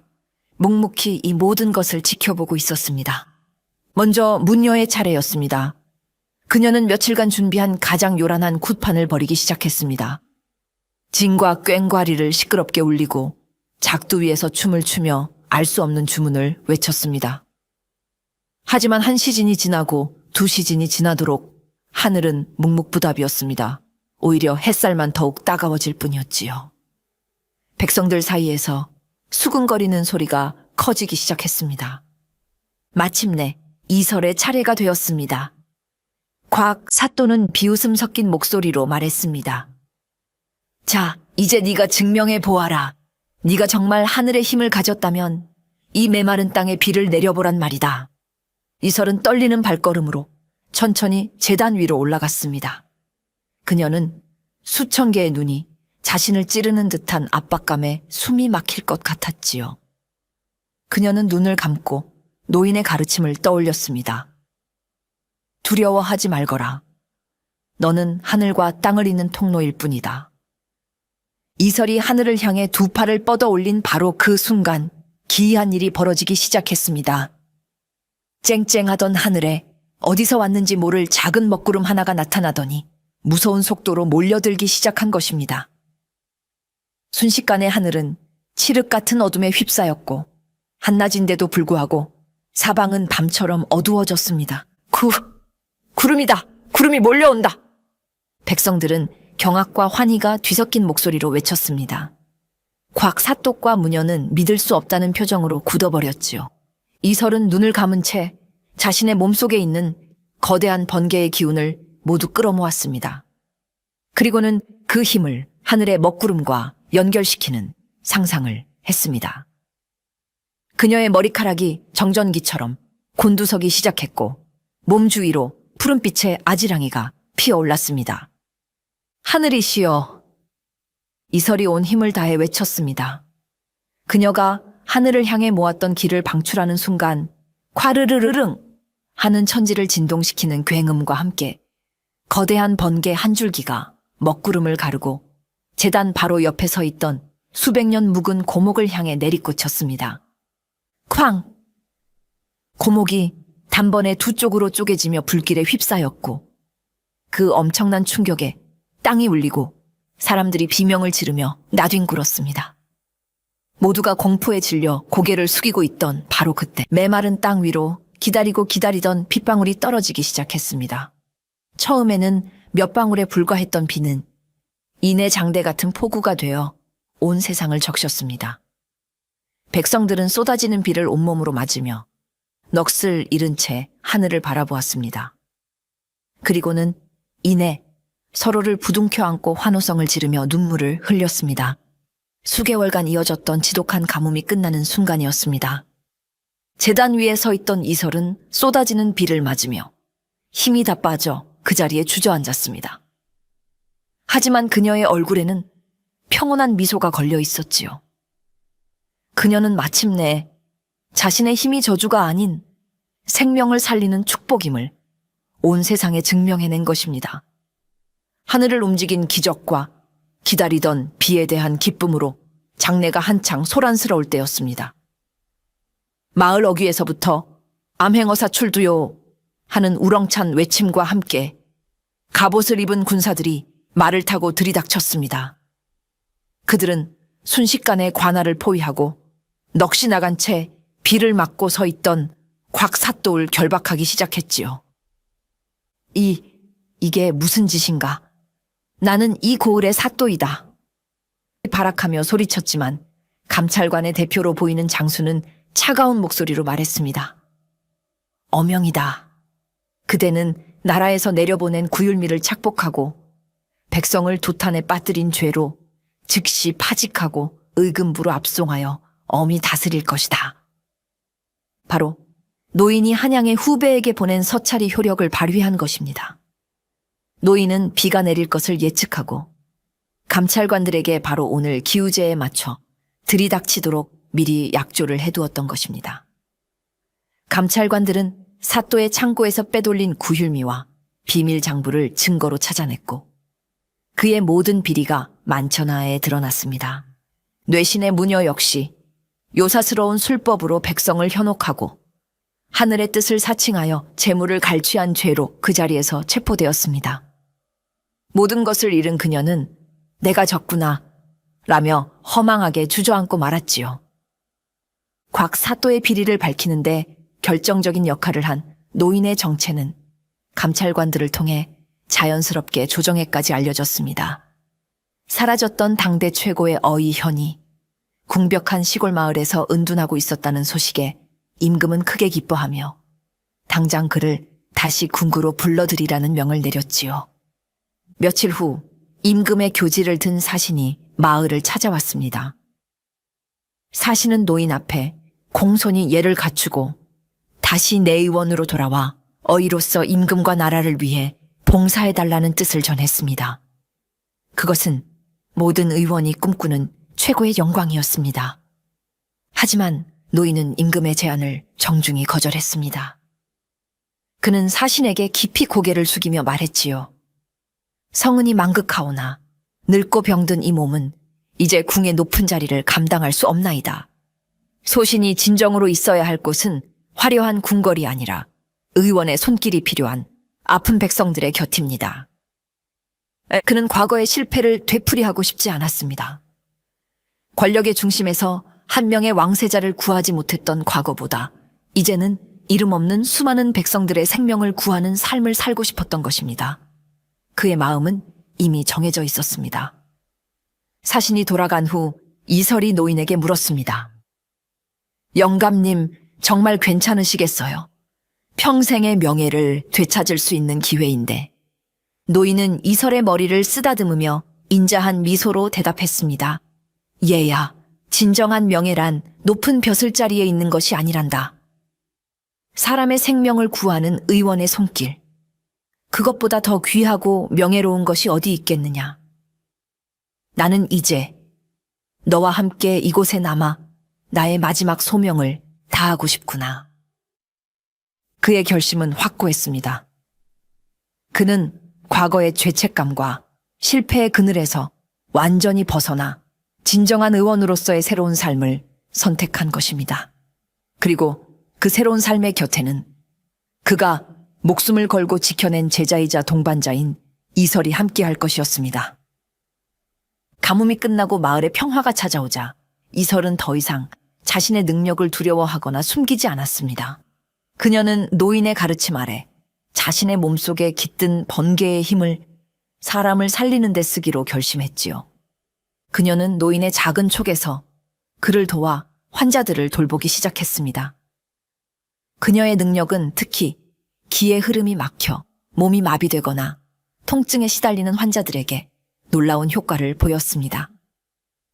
묵묵히 이 모든 것을 지켜보고 있었습니다. 먼저 문녀의 차례였습니다. 그녀는 며칠간 준비한 가장 요란한 굿판을 벌이기 시작했습니다. 진과 꽹과리를 시끄럽게 울리고 작두 위에서 춤을 추며 알 수 없는 주문을 외쳤습니다. 하지만 한 시즌이 지나고 두 시즌이 지나도록 하늘은 묵묵부답이었습니다. 오히려 햇살만 더욱 따가워질 뿐이었지요. 백성들 사이에서 수근거리는 소리가 커지기 시작했습니다. 마침내 이설의 차례가 되었습니다. 곽 사또는 비웃음 섞인 목소리로 말했습니다. 자, 이제 네가 증명해 보아라. 네가 정말 하늘의 힘을 가졌다면 이 메마른 땅에 비를 내려보란 말이다. 이설은 떨리는 발걸음으로 천천히 제단 위로 올라갔습니다. 그녀는 수천 개의 눈이 자신을 찌르는 듯한 압박감에 숨이 막힐 것 같았지요. 그녀는 눈을 감고 노인의 가르침을 떠올렸습니다. 두려워하지 말거라. 너는 하늘과 땅을 잇는 통로일 뿐이다. 이설이 하늘을 향해 두 팔을 뻗어 올린 바로 그 순간 기이한 일이 벌어지기 시작했습니다. 쨍쨍하던 하늘에 어디서 왔는지 모를 작은 먹구름 하나가 나타나더니 무서운 속도로 몰려들기 시작한 것입니다. 순식간에 하늘은 칠흑 같은 어둠에 휩싸였고 한낮인데도 불구하고 사방은 밤처럼 어두워졌습니다. 구름이다! 구름이 몰려온다! 백성들은 경악과 환희가 뒤섞인 목소리로 외쳤습니다. 곽 사또과 무녀는 믿을 수 없다는 표정으로 굳어버렸지요. 이설은 눈을 감은 채 자신의 몸속에 있는 거대한 번개의 기운을 모두 끌어모았습니다. 그리고는 그 힘을 하늘의 먹구름과 연결시키는 상상을 했습니다. 그녀의 머리카락이 정전기처럼 곤두서기 시작했고 몸 주위로 푸른빛의 아지랑이가 피어올랐습니다. 하늘이시여. 이설이 온 힘을 다해 외쳤습니다. 그녀가 하늘을 향해 모았던 기를 방출하는 순간 콰르르르릉 하는 천지를 진동시키는 굉음과 함께 거대한 번개 한 줄기가 먹구름을 가르고 제단 바로 옆에 서 있던 수백 년 묵은 고목을 향해 내리꽂혔습니다. 쾅! 고목이 단번에 두 쪽으로 쪼개지며 불길에 휩싸였고 그 엄청난 충격에 땅이 울리고 사람들이 비명을 지르며 나뒹굴었습니다. 모두가 공포에 질려 고개를 숙이고 있던 바로 그때 메마른 땅 위로 기다리고 기다리던 빗방울이 떨어지기 시작했습니다. 처음에는 몇 방울에 불과했던 비는 인의 장대 같은 폭우가 되어 온 세상을 적셨습니다. 백성들은 쏟아지는 비를 온몸으로 맞으며 넋을 잃은 채 하늘을 바라보았습니다. 그리고는 이내 서로를 부둥켜 안고 환호성을 지르며 눈물을 흘렸습니다. 수개월간 이어졌던 지독한 가뭄이 끝나는 순간이었습니다. 제단 위에 서 있던 이설은 쏟아지는 비를 맞으며 힘이 다 빠져 그 자리에 주저앉았습니다. 하지만 그녀의 얼굴에는 평온한 미소가 걸려 있었지요. 그녀는 마침내 자신의 힘이 저주가 아닌 생명을 살리는 축복임을 온 세상에 증명해낸 것입니다. 하늘을 움직인 기적과 기다리던 비에 대한 기쁨으로 장내가 한창 소란스러울 때였습니다. 마을 어귀에서부터 암행어사 출두요 하는 우렁찬 외침과 함께 갑옷을 입은 군사들이 말을 타고 들이닥쳤습니다. 그들은 순식간에 관할을 포위하고 넋이 나간 채 비를 맞고 서 있던 곽사또를 결박하기 시작했지요. 이게 무슨 짓인가? 나는 이 고을의 사또이다. 발악하며 소리쳤지만 감찰관의 대표로 보이는 장수는 차가운 목소리로 말했습니다. 어명이다. 그대는 나라에서 내려보낸 구율미를 착복하고 백성을 도탄에 빠뜨린 죄로 즉시 파직하고 의금부로 압송하여 엄히 다스릴 것이다. 바로 노인이 한양의 후배에게 보낸 서찰이 효력을 발휘한 것입니다. 노인은 비가 내릴 것을 예측하고 감찰관들에게 바로 오늘 기우제에 맞춰 들이닥치도록 미리 약조를 해두었던 것입니다. 감찰관들은 사또의 창고에서 빼돌린 구휼미와 비밀 장부를 증거로 찾아냈고 그의 모든 비리가 만천하에 드러났습니다. 뇌신의 무녀 역시 요사스러운 술법으로 백성을 현혹하고 하늘의 뜻을 사칭하여 재물을 갈취한 죄로 그 자리에서 체포되었습니다. 모든 것을 잃은 그녀는 내가 졌구나 라며 허망하게 주저앉고 말았지요. 곽 사또의 비리를 밝히는데 결정적인 역할을 한 노인의 정체는 감찰관들을 통해 자연스럽게 조정에까지 알려졌습니다. 사라졌던 당대 최고의 어이현이 궁벽한 시골 마을에서 은둔하고 있었다는 소식에 임금은 크게 기뻐하며 당장 그를 다시 궁구로 불러들이라는 명을 내렸지요. 며칠 후 임금의 교지를 든 사신이 마을을 찾아왔습니다. 사신은 노인 앞에 공손히 예를 갖추고 다시 내의원으로 돌아와 어이로서 임금과 나라를 위해 봉사해달라는 뜻을 전했습니다. 그것은 모든 의원이 꿈꾸는 최고의 영광이었습니다. 하지만 노인은 임금의 제안을 정중히 거절했습니다. 그는 사신에게 깊이 고개를 숙이며 말했지요. 성은이 망극하오나 늙고 병든 이 몸은 이제 궁의 높은 자리를 감당할 수 없나이다. 소신이 진정으로 있어야 할 곳은 화려한 궁궐이 아니라 의원의 손길이 필요한 아픈 백성들의 곁입니다. 그는 과거의 실패를 되풀이하고 싶지 않았습니다. 권력의 중심에서 한 명의 왕세자를 구하지 못했던 과거보다 이제는 이름 없는 수많은 백성들의 생명을 구하는 삶을 살고 싶었던 것입니다. 그의 마음은 이미 정해져 있었습니다. 사신이 돌아간 후 이설이 노인에게 물었습니다. 영감님, 정말 괜찮으시겠어요? 평생의 명예를 되찾을 수 있는 기회인데. 노인은 이설의 머리를 쓰다듬으며 인자한 미소로 대답했습니다. 얘야, 진정한 명예란 높은 벼슬자리에 있는 것이 아니란다. 사람의 생명을 구하는 의원의 손길. 그것보다 더 귀하고 명예로운 것이 어디 있겠느냐. 나는 이제 너와 함께 이곳에 남아 나의 마지막 소명을 다하고 싶구나. 그의 결심은 확고했습니다. 그는 과거의 죄책감과 실패의 그늘에서 완전히 벗어나 진정한 의원으로서의 새로운 삶을 선택한 것입니다. 그리고 그 새로운 삶의 곁에는 그가 목숨을 걸고 지켜낸 제자이자 동반자인 이설이 함께할 것이었습니다. 가뭄이 끝나고 마을에 평화가 찾아오자 이설은 더 이상 자신의 능력을 두려워하거나 숨기지 않았습니다. 그녀는 노인의 가르침 아래 자신의 몸속에 깃든 번개의 힘을 사람을 살리는 데 쓰기로 결심했지요. 그녀는 노인의 작은 촉에서 그를 도와 환자들을 돌보기 시작했습니다. 그녀의 능력은 특히 기의 흐름이 막혀 몸이 마비되거나 통증에 시달리는 환자들에게 놀라운 효과를 보였습니다.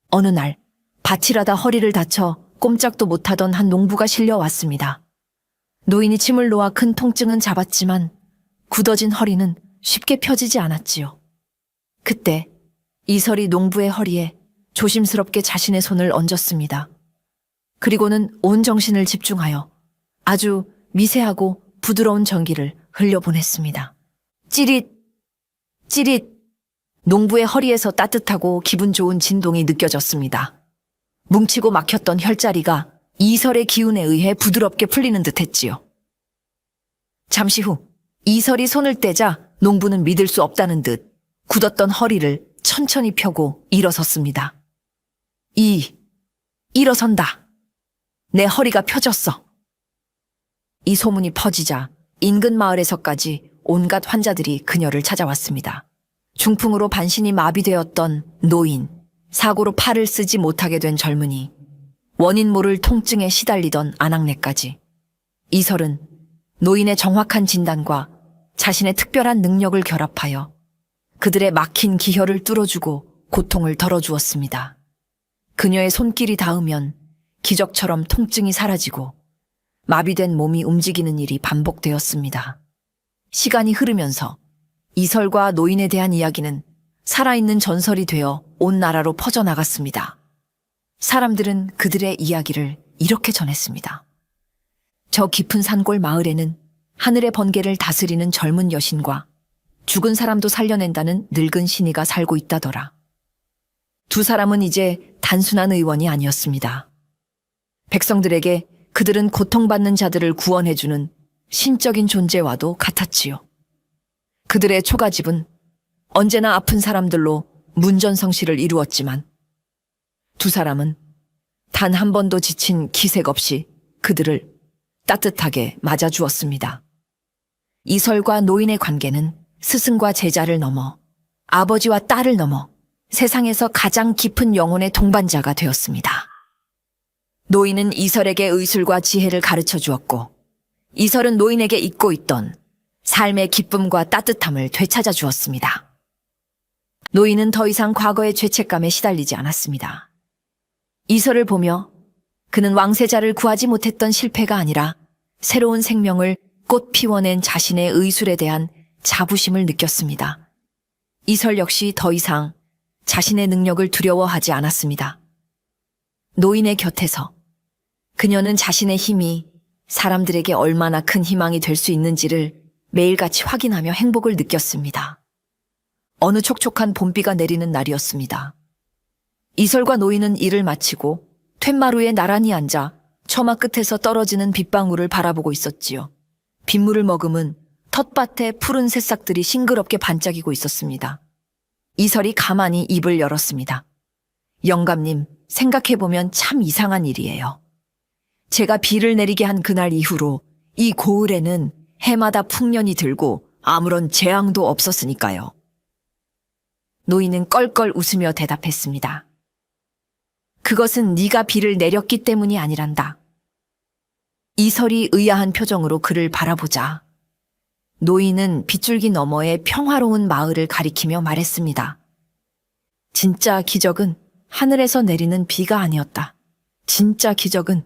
어느 날 밭일하다 허리를 다쳐 꼼짝도 못하던 한 농부가 실려왔습니다. 노인이 침을 놓아 큰 통증은 잡았지만 굳어진 허리는 쉽게 펴지지 않았지요. 그때 이설이 농부의 허리에 조심스럽게 자신의 손을 얹었습니다. 그리고는 온 정신을 집중하여 아주 미세하고 부드러운 전기를 흘려보냈습니다. 찌릿, 찌릿. 농부의 허리에서 따뜻하고 기분 좋은 진동이 느껴졌습니다. 뭉치고 막혔던 혈자리가 이설의 기운에 의해 부드럽게 풀리는 듯 했지요. 잠시 후 이설이 손을 떼자 농부는 믿을 수 없다는 듯 굳었던 허리를 천천히 펴고 일어섰습니다. 일어선다. 내 허리가 펴졌어. 이 소문이 퍼지자 인근 마을에서까지 온갖 환자들이 그녀를 찾아왔습니다. 중풍으로 반신이 마비되었던 노인, 사고로 팔을 쓰지 못하게 된 젊은이, 원인 모를 통증에 시달리던 아낙네까지. 이설은 노인의 정확한 진단과 자신의 특별한 능력을 결합하여 그들의 막힌 기혈을 뚫어주고 고통을 덜어주었습니다. 그녀의 손길이 닿으면 기적처럼 통증이 사라지고 마비된 몸이 움직이는 일이 반복되었습니다. 시간이 흐르면서 이설과 노인에 대한 이야기는 살아있는 전설이 되어 온 나라로 퍼져나갔습니다. 사람들은 그들의 이야기를 이렇게 전했습니다. 저 깊은 산골 마을에는 하늘의 번개를 다스리는 젊은 여신과 죽은 사람도 살려낸다는 늙은 신이가 살고 있다더라. 두 사람은 이제 단순한 의원이 아니었습니다. 백성들에게 그들은 고통받는 자들을 구원해주는 신적인 존재와도 같았지요. 그들의 초가집은 언제나 아픈 사람들로 문전성시를 이루었지만 두 사람은 단 한 번도 지친 기색 없이 그들을 따뜻하게 맞아주었습니다. 이설과 노인의 관계는 스승과 제자를 넘어 아버지와 딸을 넘어 세상에서 가장 깊은 영혼의 동반자가 되었습니다. 노인은 이설에게 의술과 지혜를 가르쳐 주었고 이설은 노인에게 잊고 있던 삶의 기쁨과 따뜻함을 되찾아 주었습니다. 노인은 더 이상 과거의 죄책감에 시달리지 않았습니다. 이설을 보며 그는 왕세자를 구하지 못했던 실패가 아니라 새로운 생명을 꽃 피워낸 자신의 의술에 대한 자부심을 느꼈습니다. 이설 역시 더 이상 자신의 능력을 두려워하지 않았습니다. 노인의 곁에서 그녀는 자신의 힘이 사람들에게 얼마나 큰 희망이 될 수 있는지를 매일같이 확인하며 행복을 느꼈습니다. 어느 촉촉한 봄비가 내리는 날이었습니다. 이설과 노인은 일을 마치고 툇마루에 나란히 앉아 처마 끝에서 떨어지는 빗방울을 바라보고 있었지요. 빗물을 머금은 텃밭에 푸른 새싹들이 싱그럽게 반짝이고 있었습니다. 이설이 가만히 입을 열었습니다. 영감님, 생각해보면 참 이상한 일이에요. 제가 비를 내리게 한 그날 이후로 이 고을에는 해마다 풍년이 들고 아무런 재앙도 없었으니까요. 노인은 껄껄 웃으며 대답했습니다. 그것은 네가 비를 내렸기 때문이 아니란다. 이설이 의아한 표정으로 그를 바라보자 노인은 빗줄기 너머의 평화로운 마을을 가리키며 말했습니다. 진짜 기적은 하늘에서 내리는 비가 아니었다. 진짜 기적은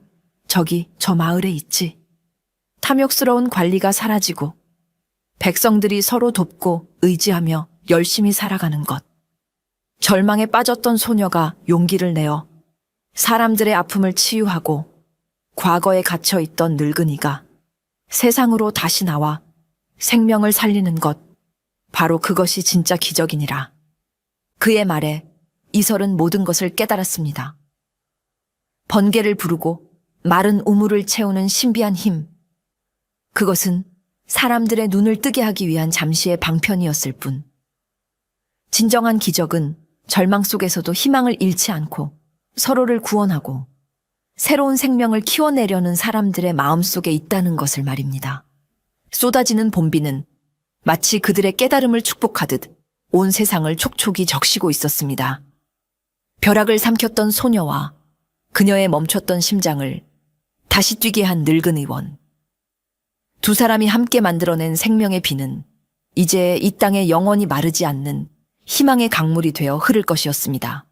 저기 저 마을에 있지. 탐욕스러운 관리가 사라지고 백성들이 서로 돕고 의지하며 열심히 살아가는 것. 절망에 빠졌던 소녀가 용기를 내어 사람들의 아픔을 치유하고 과거에 갇혀있던 늙은이가 세상으로 다시 나와 생명을 살리는 것. 바로 그것이 진짜 기적이니라. 그의 말에 이설은 모든 것을 깨달았습니다. 번개를 부르고 마른 우물을 채우는 신비한 힘. 그것은 사람들의 눈을 뜨게 하기 위한 잠시의 방편이었을 뿐. 진정한 기적은 절망 속에서도 희망을 잃지 않고 서로를 구원하고 새로운 생명을 키워내려는 사람들의 마음속에 있다는 것을 말입니다. 쏟아지는 봄비는 마치 그들의 깨달음을 축복하듯 온 세상을 촉촉이 적시고 있었습니다. 벼락을 삼켰던 소녀와 그녀의 멈췄던 심장을 다시 뛰게 한 늙은 의원. 두 사람이 함께 만들어낸 생명의 비는 이제 이 땅에 영원히 마르지 않는 희망의 강물이 되어 흐를 것이었습니다.